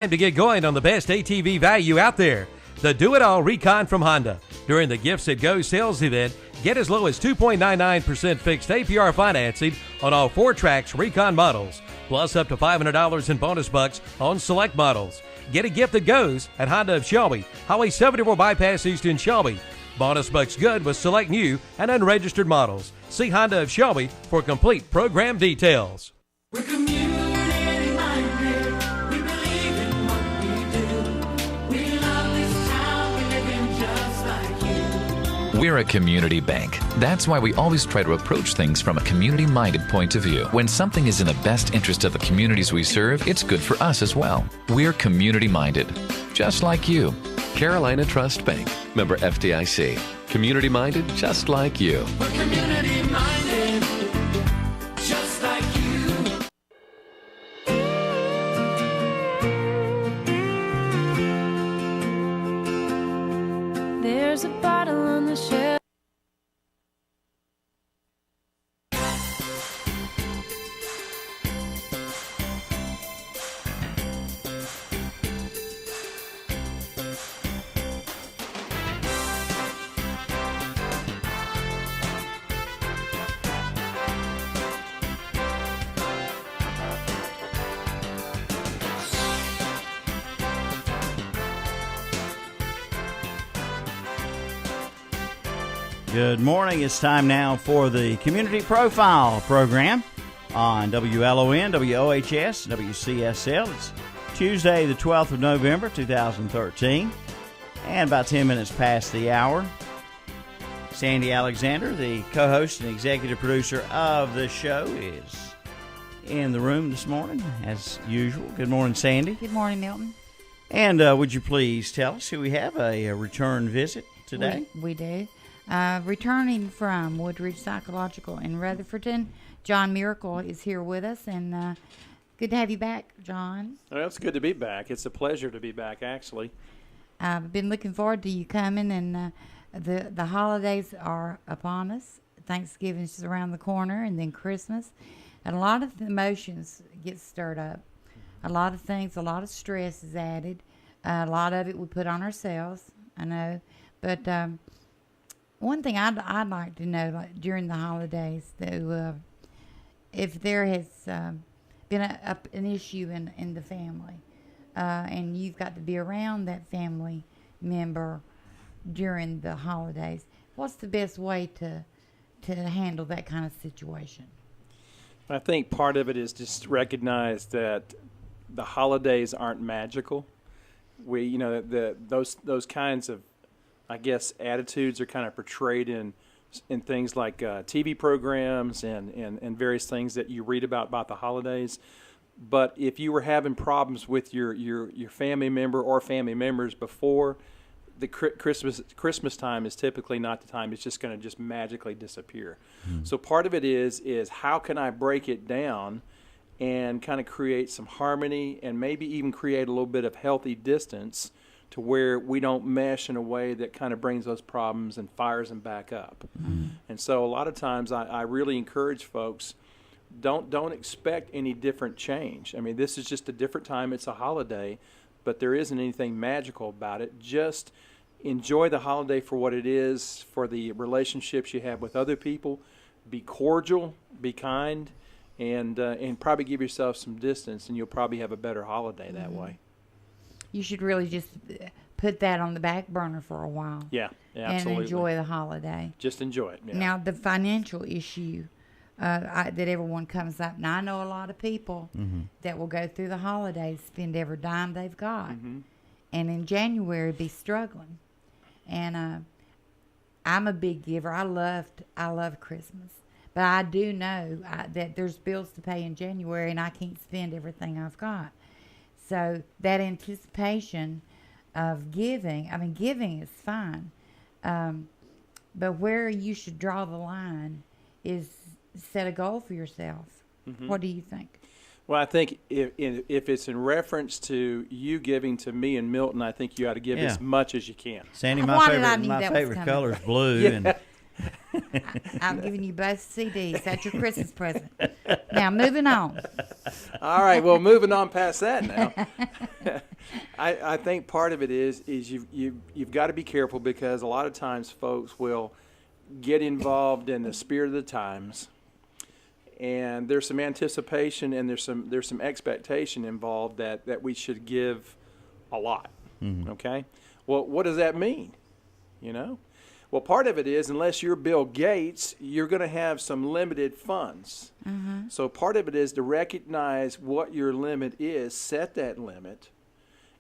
Time to get going on the best ATV value out there. The Do-It-All Recon from Honda. During the Gifts That Go sales event, get as low as 2.99% fixed APR financing on all 4Trax Recon models, plus up to $500 in bonus bucks on select models. Get a gift that goes at Honda of Shelby, Highway 74 Bypass East in Shelby. Bonus bucks good with select new and unregistered models. See Honda of Shelby for complete program details. We're community-minded. We believe in what we do. We love this town. We live in just like you. We're a community bank. That's why we always try to approach things from a community-minded point of view. When something is in the best interest of the communities we serve, it's good for us as well. We're community-minded, just like you. Carolina Trust Bank, member FDIC. Community-minded, just like you. We're community-minded, just like you. There's a bottle on the shelf. Good morning. It's time now for the Community Profile program on WLON, WOHS, WCSL. It's Tuesday, the 12th of November, 2013, and about 10 minutes past the hour. Sandy Alexander, the co-host and executive producer of the show, is in the room this morning, as usual. Good morning, Sandy. Good morning, Milton. And would you please tell us who we have a return visit today? We do. Returning from Woodridge Psychological in Rutherfordton, John Miracle is here with us, and good to have you back, John. Well, it's good to be back. It's a pleasure to be back, actually. I've been looking forward to you coming, and the holidays are upon us. Thanksgiving's around the corner, and then Christmas, and a lot of emotions get stirred up. A lot of things, a lot of stress is added. A lot of it we put on ourselves, I know, but one thing I'd like to know, like during the holidays, though, if there has been an issue in the family, and you've got to be around that family member during the holidays, what's the best way to handle that kind of situation? I think part of it is just recognize that the holidays aren't magical. Those kinds of, I guess, attitudes are kind of portrayed in things like TV programs and various things that you read about the holidays. But if you were having problems with your family member or family members before, the Christmas time is typically not the time. It's just going to just magically disappear. Mm. So part of it is how can I break it down and kind of create some harmony and maybe even create a little bit of healthy distance to where we don't mesh in a way that kind of brings those problems and fires them back up. Mm-hmm. And so a lot of times I really encourage folks, don't expect any different change. I mean, this is just a different time. It's a holiday, but there isn't anything magical about it. Just enjoy the holiday for what it is, for the relationships you have with other people. Be cordial, be kind, and probably give yourself some distance, and you'll probably have a better holiday that way. You should really just put that on the back burner for a while. Yeah, absolutely. And enjoy the holiday. Just enjoy it. Yeah. Now, the financial issue that everyone comes up. Now, I know a lot of people that will go through the holidays, spend every dime they've got, and in January be struggling. And I'm a big giver. I love Christmas. But I do know that there's bills to pay in January, and I can't spend everything I've got. So that anticipation of giving, giving is fine. But where you should draw the line is set a goal for yourself. Mm-hmm. What do you think? Well, I think if it's in reference to you giving to me and Milton, I think you ought to give as much as you can. Sandy, my favorite color is blue. Yeah. And I'm giving you both CDs. That's your Christmas present. Now, moving on. All right. Well, moving on past that now. I think part of it is you've got to be careful, because a lot of times folks will get involved in the spirit of the times, and there's some anticipation and there's some expectation involved that we should give a lot. Okay, well, what does that mean? Well, part of it is, unless you're Bill Gates, you're going to have some limited funds. So part of it is to recognize what your limit is, set that limit,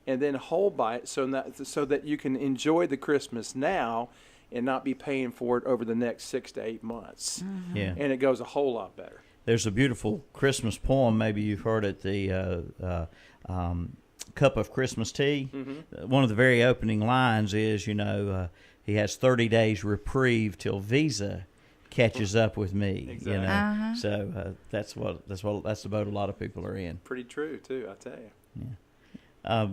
and then hold by it so that you can enjoy the Christmas now and not be paying for it over the next 6 to 8 months. Yeah. And it goes a whole lot better. There's a beautiful Christmas poem. Maybe you've heard it, the Cup of Christmas Tea. One of the very opening lines is, he has 30 days reprieve till Visa catches up with me. Exactly. So that's the boat a lot of people are in. Pretty true, too, I tell you. Yeah.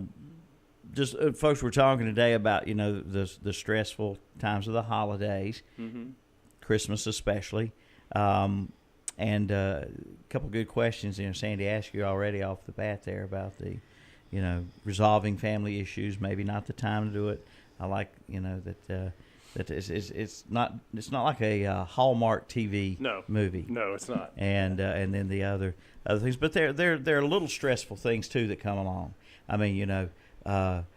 Just folks, we're talking today about the stressful times of the holidays, Christmas especially, and a couple of good questions. Sandy asked you already off the bat there about the resolving family issues. Maybe not the time to do it. I like that it's not like a Hallmark TV movie. No, it's not. And then the other things, but there are little stressful things too that come along. I mean,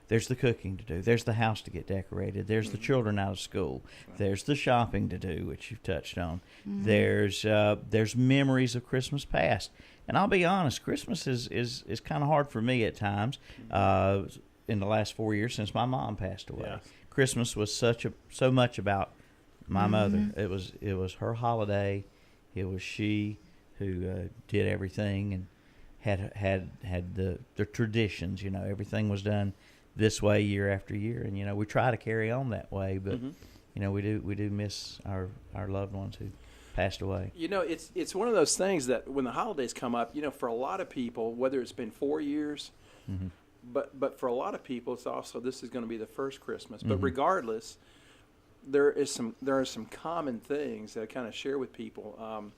there's the cooking to do. There's the house to get decorated. There's the children out of school. There's the shopping to do, which you've touched on. There's memories of Christmas past. And I'll be honest, Christmas is kind of hard for me at times. In the last 4 years since my mom passed away, Yes. Christmas was so much about my mother. It was her holiday. It was she who did everything and had the traditions. Everything was done this way year after year, and we try to carry on that way. But we do miss our loved ones who passed away. It's one of those things that when the holidays come up, for a lot of people, whether it's been 4 years, but for a lot of people, it's also, this is going to be the first Christmas. But regardless, there are some common things that I kind of share with people.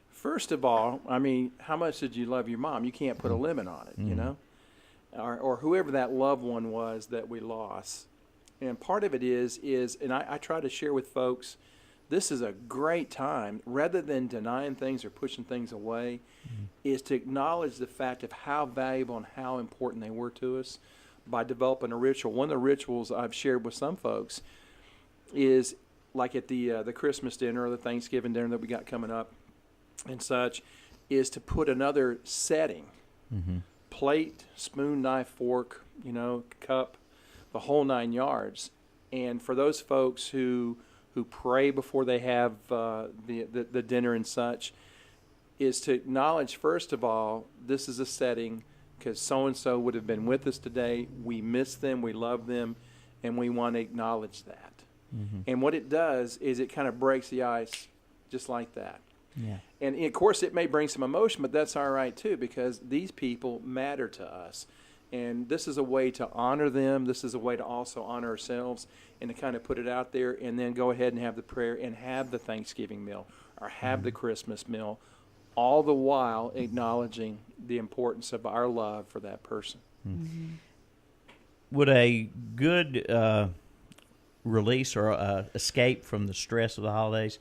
First of all, I mean, how much did you love your mom? You can't put a limit on it, or whoever that loved one was that we lost. And part of it is, and I try to share with folks, this is a great time, rather than denying things or pushing things away, is to acknowledge the fact of how valuable and how important they were to us by developing a ritual. One of the rituals I've shared with some folks is like at the Christmas dinner or the Thanksgiving dinner that we got coming up and such, is to put another setting, plate, spoon, knife, fork, cup, the whole 9 yards. And for those folks who pray before they have the dinner and such, is to acknowledge, first of all, this is a setting because so-and-so would have been with us today. We miss them, we love them, and we want to acknowledge that. And what it does is it kind of breaks the ice just like that. Yeah. And, of course, it may bring some emotion, but that's all right, too, because these people matter to us. And this is a way to honor them. This is a way to also honor ourselves and to kind of put it out there and then go ahead and have the prayer and have the Thanksgiving meal or have the Christmas meal, all the while acknowledging the importance of our love for that person. Would a good release or escape from the stress of the holidays,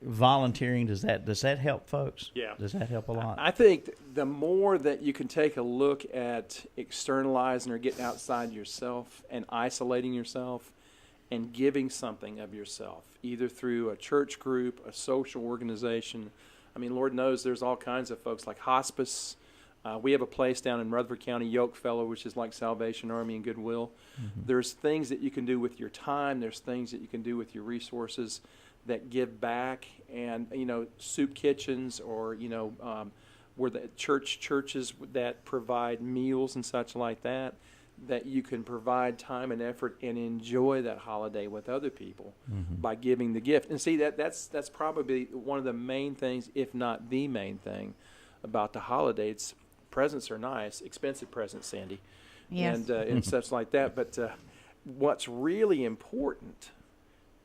volunteering, does that help folks? Yeah. Does that help a lot? I think the more that you can take a look at externalizing or getting outside yourself and isolating yourself and giving something of yourself, either through a church group, a social organization. I mean, Lord knows there's all kinds of folks like hospice. We have a place down in Rutherford County, Yoke Fellow, which is like Salvation Army and Goodwill. There's things that you can do with your time. There's things that you can do with your resources that give back, and soup kitchens, or where the churches that provide meals and such like that you can provide time and effort and enjoy that holiday with other people by giving the gift. And see, that's probably one of the main things, if not the main thing, about the holidays. Presents are nice, expensive presents, Sandy, Yes. and such like that. But what's really important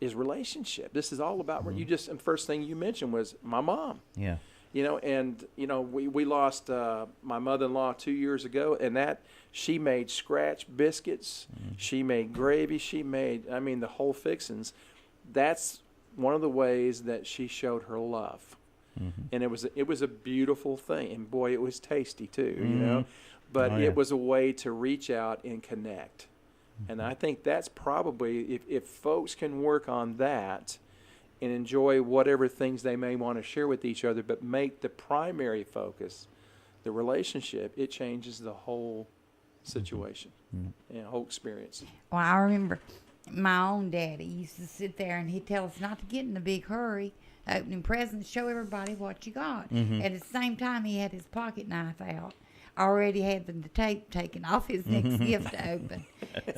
is relationship. This is all about what you just, and first thing you mentioned was my mom. Yeah. We lost my mother-in-law 2 years ago, and she made scratch biscuits, she made gravy, the whole fixings. That's one of the ways that she showed her love, and it was a beautiful thing, and boy, it was tasty too, But it was a way to reach out and connect, and I think that's probably if folks can work on that and enjoy whatever things they may want to share with each other, but make the primary focus the relationship, it changes the whole situation and whole experience. Well, I remember my own daddy used to sit there and he'd tell us not to get in a big hurry, opening presents, show everybody what you got. At the same time, he had his pocket knife out, already having the tape taken off his next gift to open.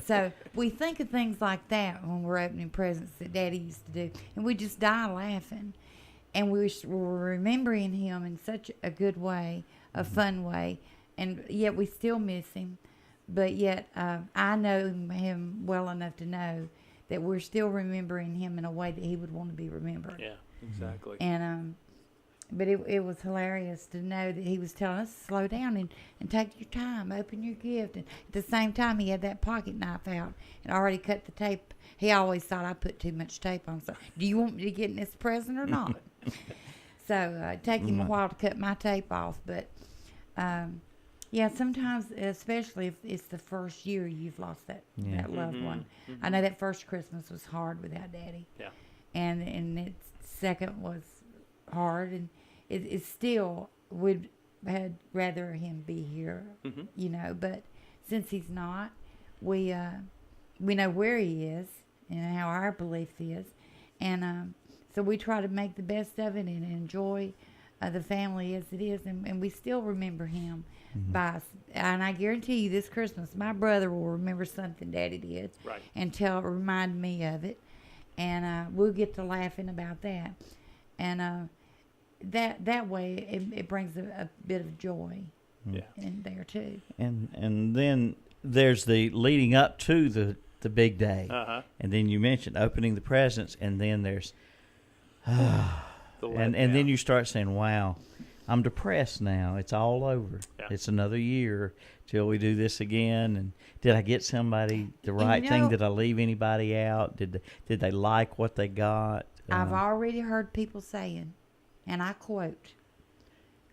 So we think of things like that when we're opening presents that Daddy used to do, and we just die laughing. And we're remembering him in such a good way, a fun way, and yet we still miss him. But yet I know him well enough to know that we're still remembering him in a way that he would want to be remembered. Yeah, exactly. And but it was hilarious to know that he was telling us to slow down and take your time, open your gift. And at the same time, he had that pocket knife out and already cut the tape. He always thought I put too much tape on. So, do you want me to get in this present or not? So, it take him a while to cut my tape off. But, yeah, sometimes, especially if it's the first year you've lost that loved one. I know that first Christmas was hard without Daddy. Yeah. And its second was hard, and it's still would had rather him be here, but since he's not, we know where he is and how our belief is, and so we try to make the best of it and enjoy the family as it is, and we still remember him and I guarantee you this Christmas my brother will remember something Daddy did and remind me of it, and we'll get to laughing about that, and that way it brings a bit of joy in there too. And then there's the leading up to the big day, and then you mentioned opening the presents, and then there's and then you start saying, "Wow, I'm depressed now. It's all over. It's another year till we do this again." And did I get somebody the right thing? Did I leave anybody out? Did they like what they got? I've already heard people saying, and I quote,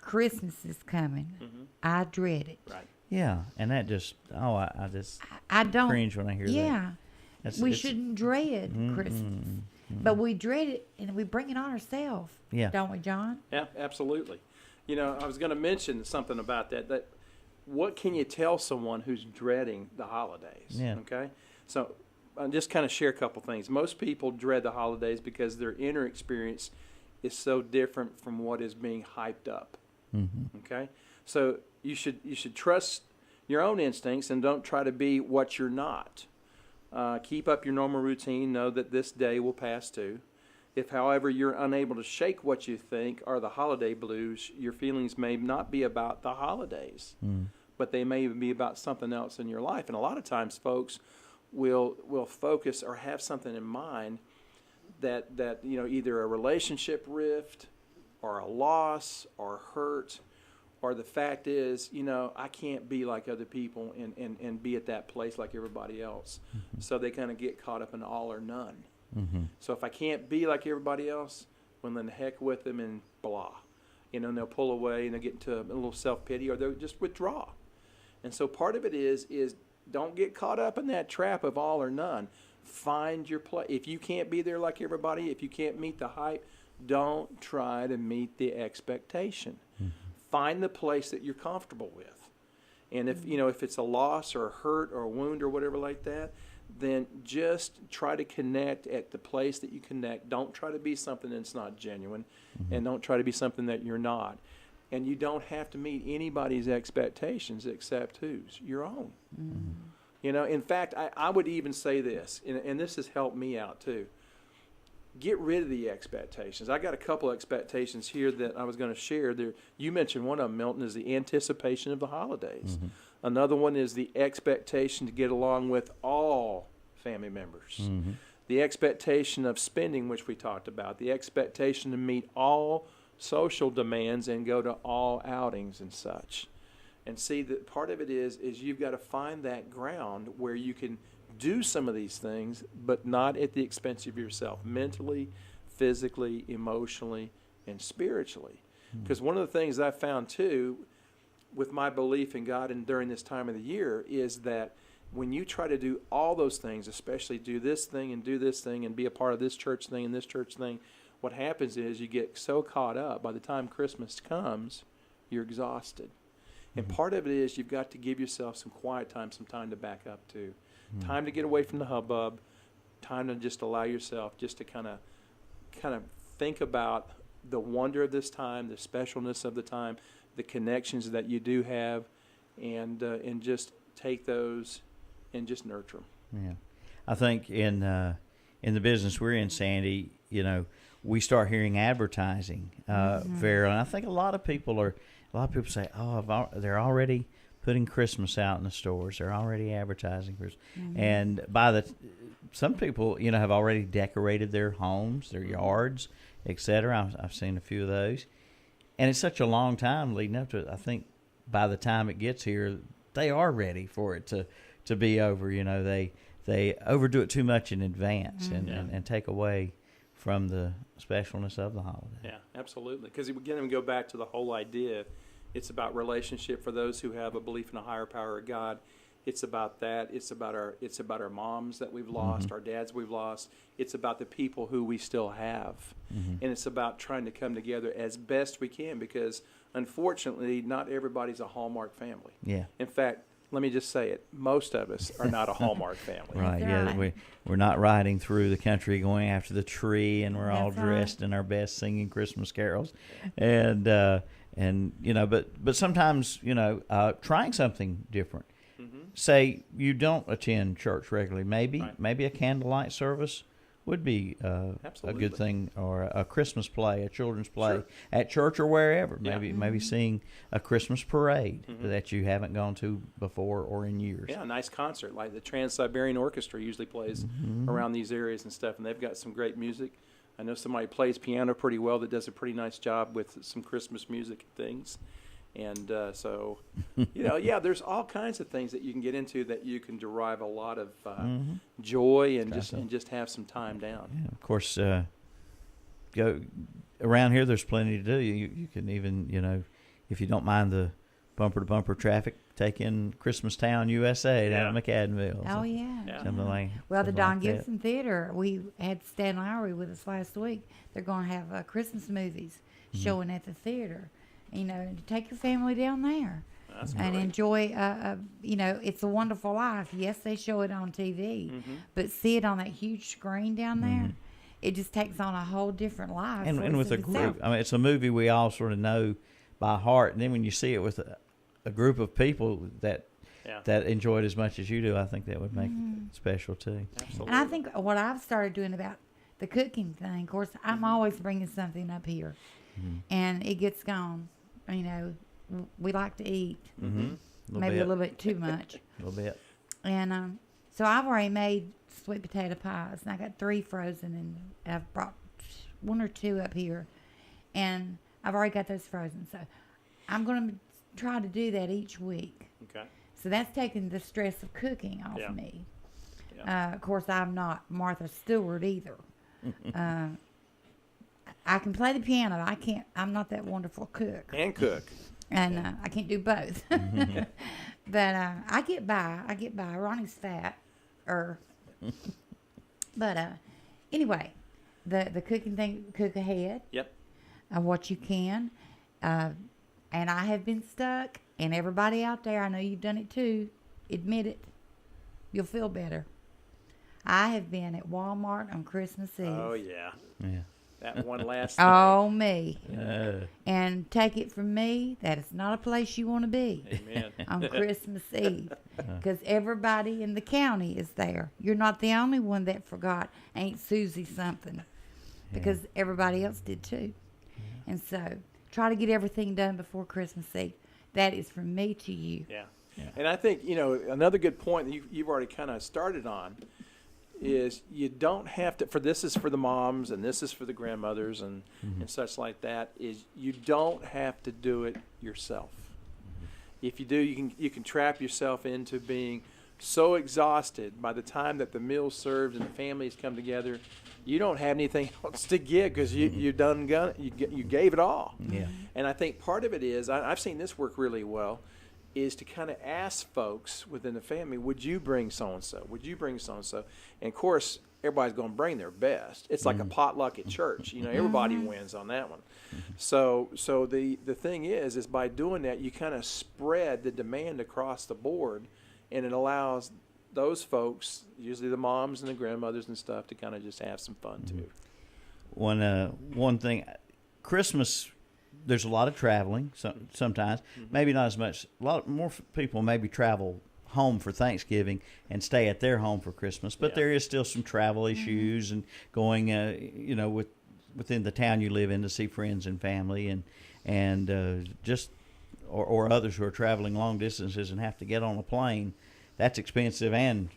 "Christmas is coming. I dread it." Right. Yeah, and that just I don't cringe when I hear that. Yeah, we shouldn't dread Christmas, but we dread it and we bring it on ourselves. Yeah, don't we, John? Yeah, absolutely. I was going to mention something about that. That what can you tell someone who's dreading the holidays? Yeah. Okay, so I'll just kind of share a couple things. Most people dread the holidays because their inner experience is so different from what is being hyped up. Okay, so you should trust your own instincts and don't try to be what you're not. Keep up your normal routine. Know that this day will pass too. If, however, you're unable to shake what you think are the holiday blues, your feelings may not be about the holidays, but they may even be about something else in your life. And a lot of times, folks will focus or have something in mind that either a relationship rift or a loss or hurt, or the fact is, I can't be like other people and be at that place like everybody else. So they kind of get caught up in all or none. So if I can't be like everybody else, well, then the heck with them and blah. And they'll pull away and they'll get into a little self-pity or they'll just withdraw. And so part of it is don't get caught up in that trap of all or none. Find your place. If you can't be there like everybody, if you can't meet the hype, don't try to meet the expectation. Find the place that you're comfortable with. And if it's a loss or a hurt or a wound or whatever like that, then just try to connect at the place that you connect. Don't try to be something that's not genuine, and don't try to be something that you're not. And you don't have to meet anybody's expectations except whose? Your own. In fact, I would even say this, and this has helped me out too. Get rid of the expectations. I got a couple of expectations here that I was going to share. There, you mentioned one of them, Milton, is the anticipation of the holidays. Another one is the expectation to get along with all family members. The expectation of spending, which we talked about. The expectation to meet all social demands and go to all outings and such. And see that part of it is you've got to find that ground where you can do some of these things, but not at the expense of yourself, mentally, physically, emotionally, and spiritually. Because one of the things I found too, with my belief in God and during this time of the year, is that when you try to do all those things, especially do this thing and do this thing and be a part of this church thing and this church thing, what happens is you get so caught up, by the time Christmas comes, you're exhausted. And part of it is you've got to give yourself some quiet time, some time to back up to. Time to get away from the hubbub, time to just allow yourself just to kind of think about the wonder of this time, the specialness of the time, the connections that you do have, and just take those and just nurture them. Yeah, I think in the business we're in, Sandy, we start hearing advertising very. And I think a lot of people say, "Oh, they're already putting Christmas out in the stores. They're already advertising Christmas." And some people, have already decorated their homes, their yards, etc. I've seen a few of those, and it's such a long time leading up to it. I think by the time it gets here, they are ready for it to be over. They overdo it too much in advance and take away from the specialness of the holiday. Yeah, absolutely. Because again, we go back to the whole idea. It's about relationship for those who have a belief in a higher power of God. It's about that. It's about our moms that we've lost, our dads we've lost. It's about the people who we still have. And it's about trying to come together as best we can, because unfortunately not everybody's a Hallmark family. Yeah. In fact, let me just say it, most of us are not a Hallmark family. Right, That's yeah, right. we're not riding through the country going after the tree, and we're all That's dressed right. in our best singing Christmas carols, and but sometimes trying something different. Say you don't attend church regularly, maybe a candlelight service would be a Absolutely. good thing, or a Christmas play, a children's play Sure. at church or wherever. Yeah. Maybe seeing a Christmas parade that you haven't gone to before or in years. Yeah, a nice concert like the Trans-Siberian Orchestra usually plays around these areas and stuff, and they've got some great music. I know somebody plays piano pretty well that does a pretty nice job with some Christmas music and things. And so, there's all kinds of things that you can get into that you can derive a lot of joy and just have some time down. Yeah, of course, go around here. There's plenty to do. You can even, if you don't mind the bumper-to-bumper traffic, take in Christmas Town, USA down at McAdenville. Oh, yeah. Something like Well, the something Don like that. Gibson Theater, we had Stan Lowry with us last week. They're going to have Christmas movies showing at the theater. To take your family down there That's and great. enjoy, It's a Wonderful Life. Yes, they show it on TV, but see it on that huge screen down there, it just takes on a whole different life. for And with a itself. group. I mean, it's a movie we all sort of know by heart, and then when you see it with a group of people that enjoy it as much as you do, I think that would make it special too. Absolutely. And I think what I've started doing about the cooking thing, of course, I'm always bringing something up here, and it gets gone. We like to eat, maybe a little bit too much. A little bit. And so I've already made sweet potato pies, and I got 3 frozen, and I've brought 1 or 2 up here, and I've already got those frozen. So I'm going to try to do that each week. Okay. So that's taking the stress of cooking off Yeah. me. Yeah. Of course, I'm not Martha Stewart either. I can play the piano. I'm not that wonderful cook. And cook. And I can't do both. But I get by. Ronnie's fat. But anyway, the cooking thing, cook ahead Yep. of what you can. And I have been stuck. And everybody out there, I know you've done it too. Admit it. You'll feel better. I have been at Walmart on Christmas Eve. Oh, yeah. Yeah. That one last thing. Oh, me. Uh, And take it from me, that is not a place you want to be Amen. on Christmas Eve, because everybody in the county is there. You're not the only one that forgot Aunt Susie something, because everybody else did too. And so try to get everything done before Christmas Eve. That is from me to you. Yeah. And I think, another good point that you've already kind of started on is you don't have to, this is for the moms and this is for the grandmothers and such like that, is you don't have to do it yourself. If you do, you can trap yourself into being so exhausted by the time that the meal's served and the families come together, you don't have anything else to give because you gave it all. Yeah. And I think part of it is, I've seen this work really well, is to kind of ask folks within the family, would you bring so-and-so? Would you bring so-and-so? And, of course, everybody's going to bring their best. It's like a potluck at church. Everybody wins on that one. So the thing is by doing that, you kind of spread the demand across the board, and it allows those folks, usually the moms and the grandmothers and stuff, to kind of just have some fun, too. One thing, Christmas, there's a lot of traveling sometimes. Maybe not as much. A lot more people maybe travel home for Thanksgiving and stay at their home for Christmas. But there is still some travel issues and going, within the town you live in to see friends and family and just or others who are traveling long distances and have to get on a plane. That's expensive and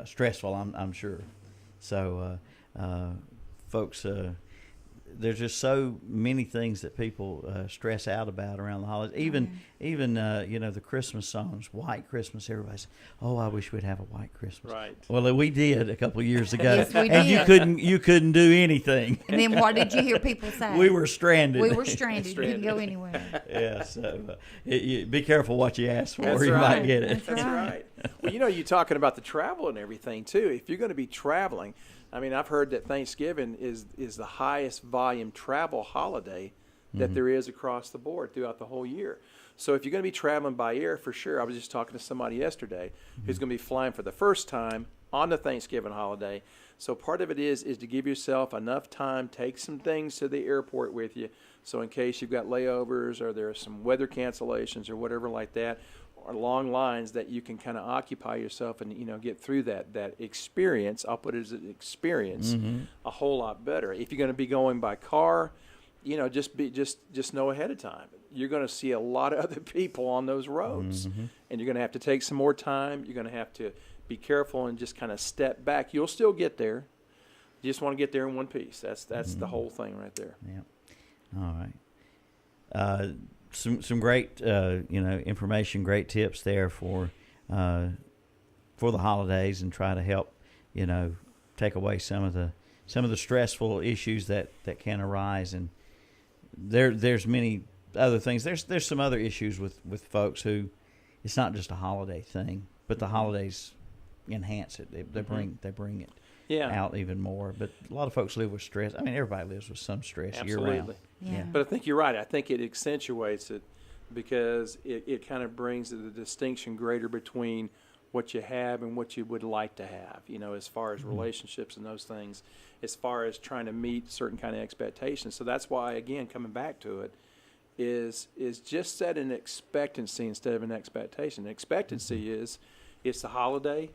stressful, I'm sure. So, folks. There's just so many things that people stress out about around the holidays. Even the Christmas songs, White Christmas. Everybody's, I wish we'd have a white Christmas. Right. Well, we did a couple of years ago, Yes, we and did. you couldn't do anything. And then what did you hear people say? We were stranded. We were stranded. You didn't go anywhere. Yeah. So be careful what you ask for. That's You right. might get it. That's right. Well, you're talking about the travel and everything, too. If you're going to be traveling, I mean, I've heard that Thanksgiving is the highest volume travel holiday that there is across the board throughout the whole year. So if you're going to be traveling by air, for sure, I was just talking to somebody yesterday who's going to be flying for the first time on the Thanksgiving holiday. So part of it is to give yourself enough time, take some things to the airport with you. So in case you've got layovers or there are some weather cancellations or whatever like that, or long lines, that you can kind of occupy yourself and get through that experience. I'll put it as an experience a whole lot better. If you're going to be going by car, just know ahead of time. You're going to see a lot of other people on those roads, and you're going to have to take some more time. You're going to have to be careful and just kind of step back. You'll still get there. You just want to get there in one piece. That's the whole thing right there. Yeah. All right. Some great information, great tips there for the holidays, and try to help take away some of the stressful issues that can arise. And there's many other things. There's some other issues with folks who it's not just a holiday thing, but the holidays enhance it. They bring it out even more. But a lot of folks live with stress. I mean, everybody lives with some stress year round. Yeah. But I think you're right. I think it accentuates it because it kind of brings the distinction greater between what you have and what you would like to have, as far as relationships and those things, as far as trying to meet certain kind of expectations. So that's why, again, coming back to it, is just set an expectancy instead of an expectation. The expectancy is it's the holiday,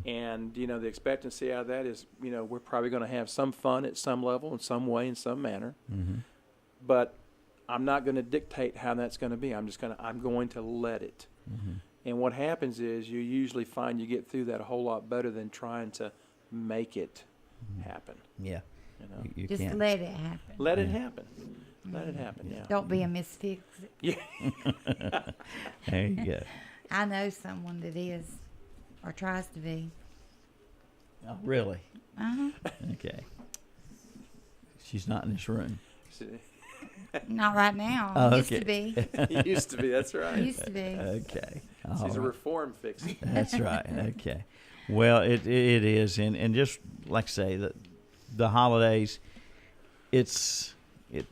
and, the expectancy out of that is, we're probably going to have some fun at some level, in some way, in some manner. But I'm not going to dictate how that's going to be. I'm going to let it. And what happens is you usually find you get through that a whole lot better than trying to make it happen. Yeah. You Just can't. let it happen. Let it happen. Let it happen, yeah. Don't be a misfix. Yeah. There you go. I know someone that is, or tries to be. Oh, really? Uh-huh. Okay. She's not in this room. Not right now. Oh, Used okay. to be. It used to be, that's right. Used to be. Okay. She's All a right. reform fixie. That's right. Okay. Well, it is, and just like I say, the holidays,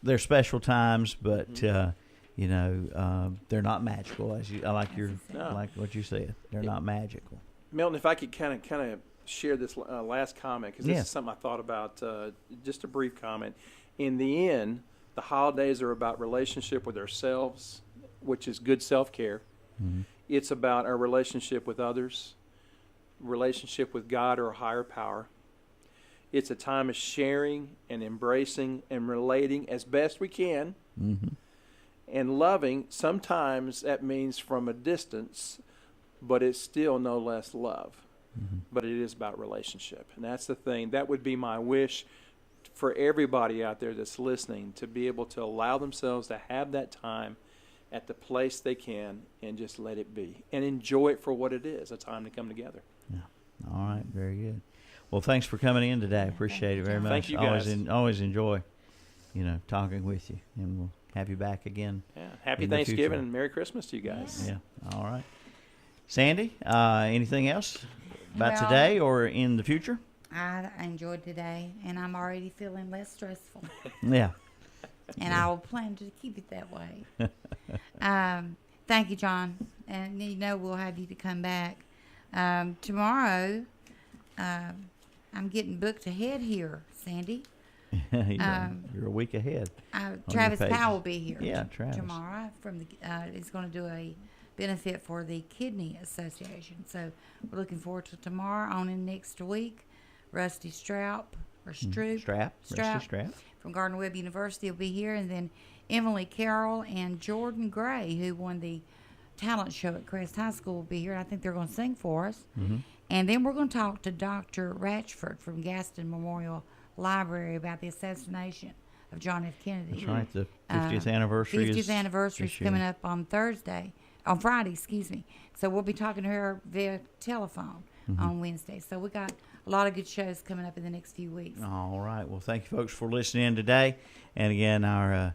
they're special times, but they're not magical. I like what you said. They're not magical. Milton, if I could kind of share this last comment, because this Yeah. is something I thought about, just a brief comment. In the end, the holidays are about relationship with ourselves, which is good self-care. It's about our relationship with others, relationship with God or a higher power. It's a time of sharing and embracing and relating as best we can. And loving. Sometimes that means from a distance, but it's still no less love. but it is about relationship. And that's the thing. That would be my wish for everybody out there that's listening, to be able to allow themselves to have that time at the place they can and just let it be and enjoy it for what it is, a time to come together. Yeah. All right. Very good. Well, thanks for coming in today. Appreciate it very much. Thank you, guys. Always enjoy, talking with you, and we'll have you back again. Yeah. Happy in the Thanksgiving future. and Merry Christmas to you guys. Yeah. All right. Sandy, anything else about Well, today or in the future? I enjoyed today, and I'm already feeling less stressful. Yeah. And I will plan to keep it that way. Thank you, John. And we'll have you to come back. Tomorrow, I'm getting booked ahead here, Sandy. You're a week ahead. Travis pages. Powell will be here Yeah, Travis. tomorrow. He's going to do a benefit for the Kidney Association. So we're looking forward to tomorrow. On in next week, Rusty Straup Rusty Strap. from Gardner Webb University will be here, and then Emily Carroll and Jordan Gray, who won the talent show at Crest High School, will be here. I think they're going to sing for us. Mm-hmm. And then we're going to talk to Dr. Ratchford from Gaston Memorial Library about the assassination of John F. Kennedy. That's right. The 50th anniversary 50th is anniversary is this year. coming up on Friday, excuse me. So we'll be talking to her via telephone on Wednesday. So we got a lot of good shows coming up in the next few weeks. All right. Well, thank you, folks, for listening in today. And again, our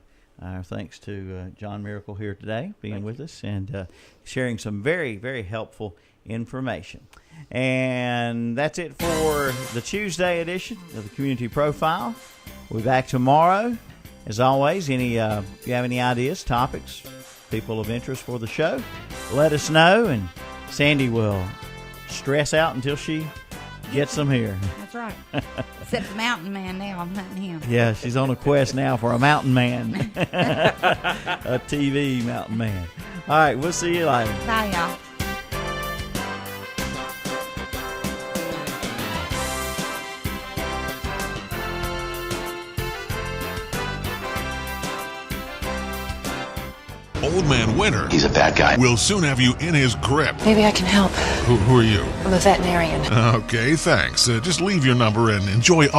thanks to John Miracle here today, being with us and sharing some very, very helpful information. And that's it for the Tuesday edition of the Community Profile. We'll be back tomorrow. As always, if you have any ideas, topics, people of interest for the show, let us know, and Sandy will stress out until she gets them here. That's right. Except the Mountain Man now, I'm hunting him. Yeah, she's on a quest now for a mountain man, a TV mountain man. All right, we'll see you later. Bye, y'all. Old Man Winter He's a bad guy. will soon have you in his grip. Maybe I can help. Who are you? I'm a veterinarian. Okay, thanks. Just leave your number and enjoy